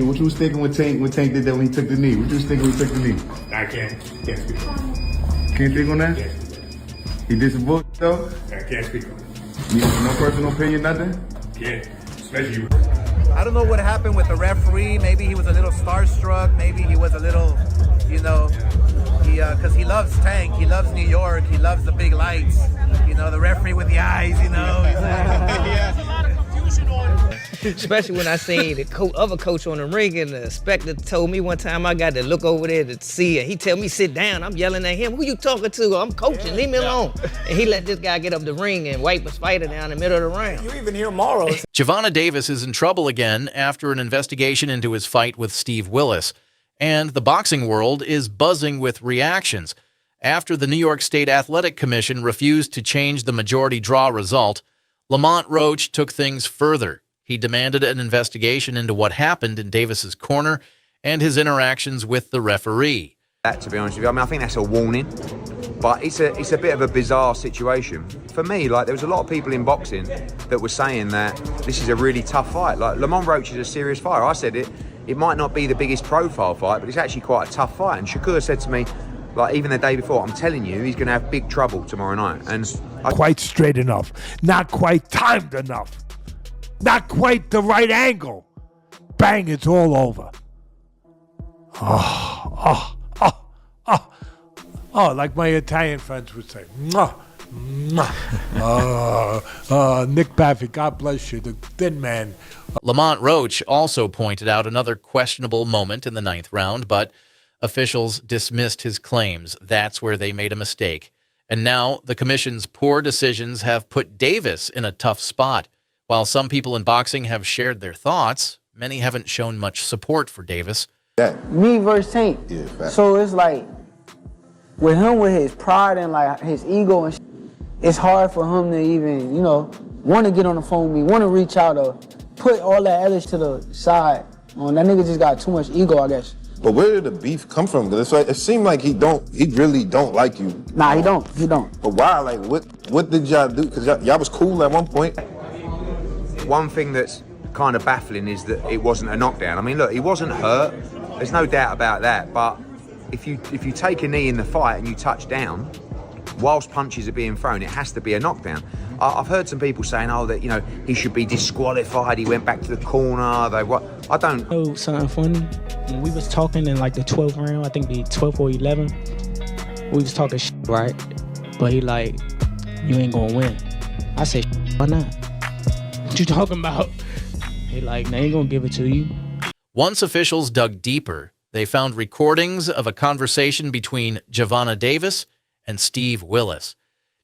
What you was thinking when Tank did that when he took the knee? What you was thinking when he took the knee? I can't speak on it. Can't think on that? Can't speak on it. He did some bull though? I can't speak on it. No personal opinion, nothing? Can't. Especially you. I don't know what happened with the referee. Maybe he was a little starstruck. Maybe he was a little, you know, because he loves Tank. He loves New York. He loves the big lights. You know, the referee with the eyes, you know. There's a lot of confusion on especially when I seen the other coach on the ring, and the inspector told me one time I got to look over there to see it. He tell me sit down. I'm yelling at him. Who you talking to? I'm coaching. Leave me alone. And he let this guy get up the ring and wipe a spider down the middle of the round. You even hear morals. Gervonta Davis is in trouble again after an investigation into his fight with Steve Willis. And the boxing world is buzzing with reactions. After the New York State Athletic Commission refused to change the majority draw result, Lamont Roach took things further. He demanded an investigation into what happened in Davis's corner and his interactions with the referee. To be honest with you, I mean, I think that's a warning, but it's a bit of a bizarre situation. For me, like, there was a lot of people in boxing that were saying that this is a really tough fight. Like, Lamont Roach is a serious fighter. I said it might not be the biggest profile fight, but it's actually quite a tough fight. And Shakur said to me, like, even the day before, I'm telling you, he's going to have big trouble tomorrow night. And quite straight enough, not quite timed enough, not quite the right angle. Bang, it's all over. Oh, like my Italian friends would say. Mwah, mwah. Nick Baffy, God bless you, the thin man. Lamont Roach also pointed out another questionable moment in the 9th round, but officials dismissed his claims. That's where they made a mistake. And now the commission's poor decisions have put Davis in a tough spot. While some people in boxing have shared their thoughts, many haven't shown much support for Davis. Me versus Tank. Yeah, so it's like, with him, with his pride and like his ego and it's hard for him to even, you know, want to get on the phone with me, want to reach out or put all that other to the side. That nigga just got too much ego, I guess. But where did the beef come from? Because it seemed like he really don't like you. Nah, he don't. But why? Like, what did y'all do? Because y'all was cool at one point. one thing that's kind of baffling is that it wasn't a knockdown. I mean, look, he wasn't hurt. There's no doubt about that. But if you take a knee in the fight and you touch down, whilst punches are being thrown, it has to be a knockdown. I've heard some people saying, oh, that, you know, he should be disqualified. He went back to the corner. I don't know something funny. When we was talking in like the 12th round, I think the 12th or 11th, we was talking shit, right? But he like, you ain't gonna win. I said, why not? What you talking about? He like, they ain't gonna give it to you. Once officials dug deeper, they found recordings of a conversation between Gervonta Davis and Steve Willis.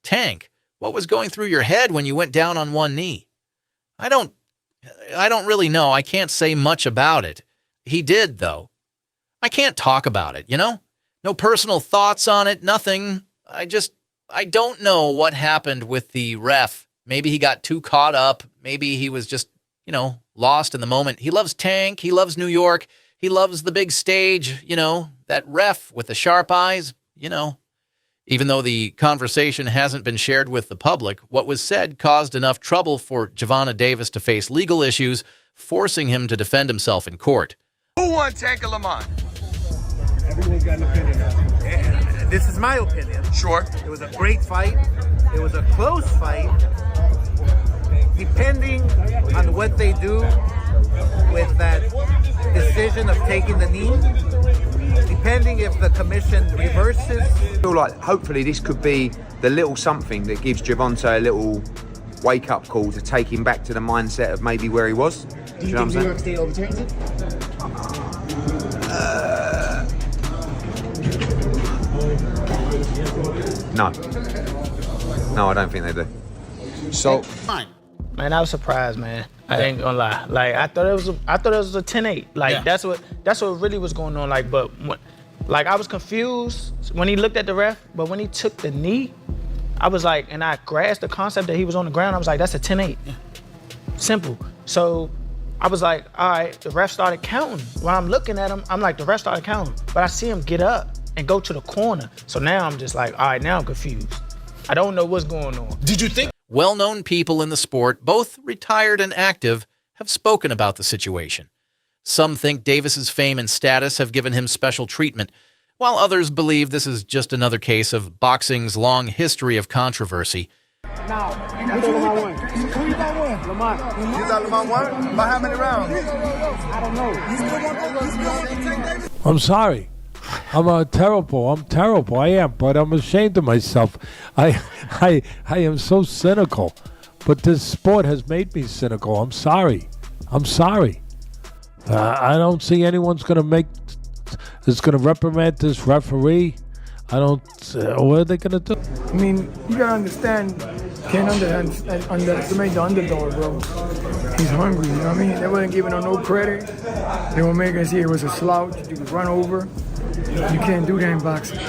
Tank, what was going through your head when you went down on one knee? I don't really know. I can't say much about it. He did, though. I can't talk about it, you know? No personal thoughts on it, nothing. I don't know what happened with the ref. Maybe he got too caught up. Maybe he was just, you know, lost in the moment. He loves Tank. He loves New York. He loves the big stage, you know, that ref with the sharp eyes, you know. Even though the conversation hasn't been shared with the public, what was said caused enough trouble for Gervonta Davis to face legal issues, forcing him to defend himself in court. Who won, Tank or Lamont? Everyone's got an opinion now. Yeah, this is my opinion. Sure. It was a great fight. It was a close fight. Depending on what they do with that decision of taking the knee, depending if the commission reverses. I feel like hopefully this could be the little something that gives Gervonta a little wake-up call to take him back to the mindset of maybe where he was. Do you think New York State overturns it? No. No, I don't think they do. So, man, I was surprised, man. I ain't gonna lie. Like I thought it was a 10-8. Like that's what really was going on. Like, but like I was confused when he looked at the ref, but when he took the knee, I was like, and I grasped the concept that he was on the ground. I was like, that's a 10-8. Yeah. Simple. So I was like, all right, the ref started counting. While I'm looking at him, I'm like, the ref started counting. But I see him get up and go to the corner. So now I'm just like, all right, now I'm confused. I don't know what's going on. Did you think? Well-known people in the sport, both retired and active, have spoken about the situation. Some think Davis's fame and status have given him special treatment, while others believe this is just another case of boxing's long history of controversy. Now, you got one. Who you got one? Lamont. You got Lamont one? By how many rounds? I don't know. I'm sorry. I'm terrible. I am, but I'm ashamed of myself. I am so cynical. But this sport has made me cynical. I'm sorry. I don't see anyone's going to reprimand this referee. I don't. What are they going to do? I mean, you got to understand, can't underestimate the underdog, bro. He's hungry, you know what I mean? They wasn't giving him no credit. They were making us see it was a slouch. You could run over. You can't do that in boxing.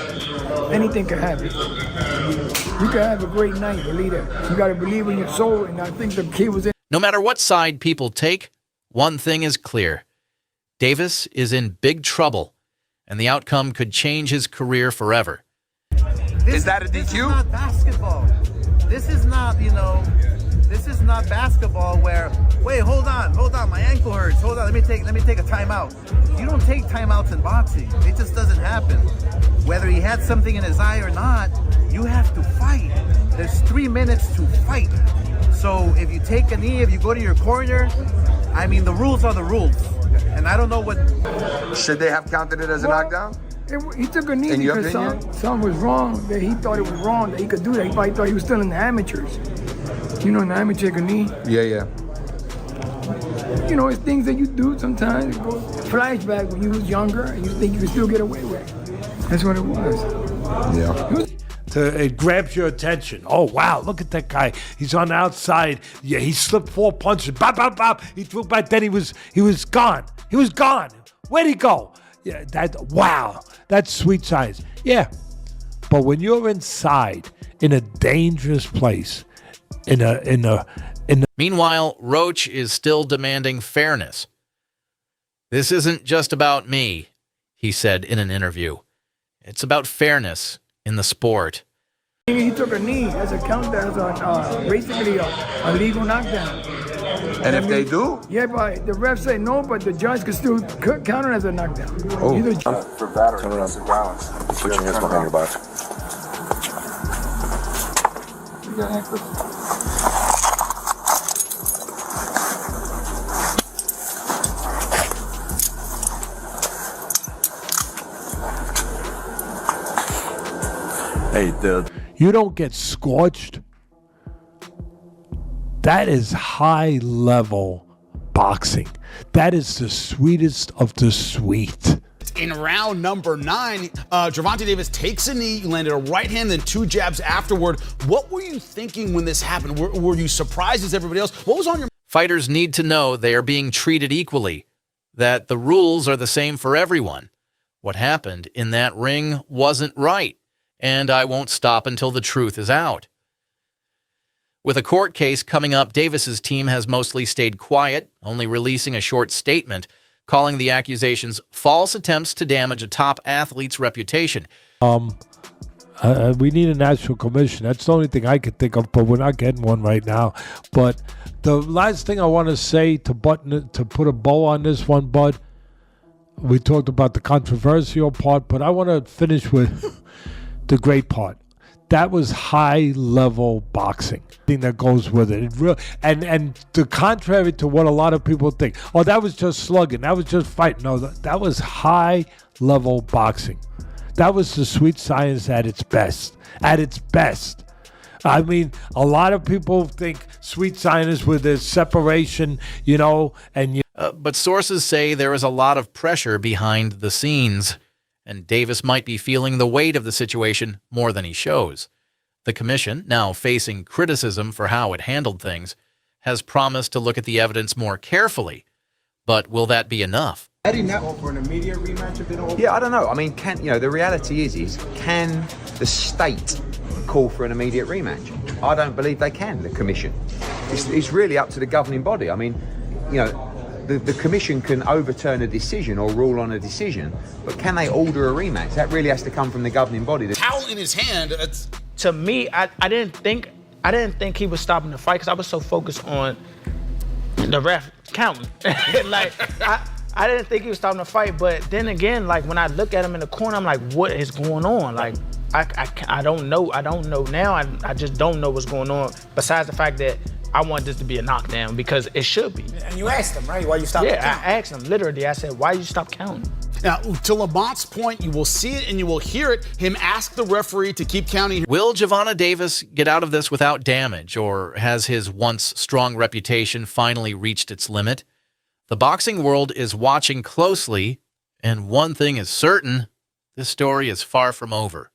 Anything can happen. You can have a great night, believe that. You got to believe in your soul, and I think the kid was in. No matter what side people take, one thing is clear. Davis is in big trouble, and the outcome could change his career forever. Is that a DQ? This is not basketball. This is not, this is not basketball where, wait, hold on, my ankle hurts. Hold on, let me take a timeout. You don't take timeouts in boxing. It just doesn't happen. Whether he had something in his eye or not, you have to fight. There's 3 minutes to fight. So if you take a knee, if you go to your corner, I mean, the rules are the rules. And I don't know what... Should they have counted it as a knockdown? He took a knee because something was wrong. That he thought it was wrong that he could do that. He probably thought he was still in the amateurs. You know, in the amateur, take a knee. Yeah. You know, it's things that you do sometimes. Go flashback when you was younger and you think you could still get away with it. That's what it was. Yeah. It grabs your attention. Oh, wow, look at that guy. He's on the outside. Yeah, he slipped 4 punches. Bop, bop, bop. He threw back. Then he was gone. He was gone. Where'd he go? Yeah, wow, that's sweet science. Yeah, but when you're inside in a dangerous place, Meanwhile, Roach is still demanding fairness. This isn't just about me, he said in an interview. It's about fairness in the sport. He took a knee as a count as basically a legal knockdown. And if they do? Yeah, but the ref said no, but the judge could still count it as a knockdown. Oh. For battery, domestic violence. Put your hands behind your back. You got handcuffs? Hey, you don't get scorched. That is high-level boxing. That is the sweetest of the sweet. In round number 9, Gervonta Davis takes a knee, landed a right hand, then 2 jabs afterward. What were you thinking when this happened? Were you surprised as everybody else? What was on your... Fighters need to know they are being treated equally, that the rules are the same for everyone. What happened in that ring wasn't right, and I won't stop until the truth is out. With a court case coming up, Davis's team has mostly stayed quiet, only releasing a short statement, calling the accusations false attempts to damage a top athlete's reputation. We need a national commission. That's the only thing I could think of, but we're not getting one right now. But the last thing I want to say to put a bow on this one, Bud, we talked about the controversial part, but I want to finish with the great part. That was high-level boxing. Thing that goes with it. And the contrary to what a lot of people think. Oh, that was just slugging. That was just fighting. No, that was high-level boxing. That was the sweet science at its best. At its best. I mean, a lot of people think sweet science with this separation, and but sources say there is a lot of pressure behind the scenes, and Davis might be feeling the weight of the situation more than he shows. The commission, now facing criticism for how it handled things, has promised to look at the evidence more carefully. But will that be enough? I did not go for an immediate rematch if they don't. Yeah, I don't know. I mean, the reality is can the state call for an immediate rematch? I don't believe they can, the commission. It's really up to the governing body. I mean, the commission can overturn a decision or rule on a decision, but can they order a rematch? That really has to come from the governing body. Towel in his hand. To me, I didn't think he was stopping the fight because I was so focused on the ref counting. I didn't think he was stopping the fight, but then again, like when I look at him in the corner, I'm like, what is going on? Like, I don't know. I don't know now. I just don't know what's going on. Besides the fact that I want this to be a knockdown because it should be. And you asked him, right? Why you stopped counting? Yeah, I asked him literally. I said, why you stop counting? Now, to Lamont's point, you will see it and you will hear it. Him ask the referee to keep counting. Will Gervonta Davis get out of this without damage, or has his once strong reputation finally reached its limit? The boxing world is watching closely, and one thing is certain, this story is far from over.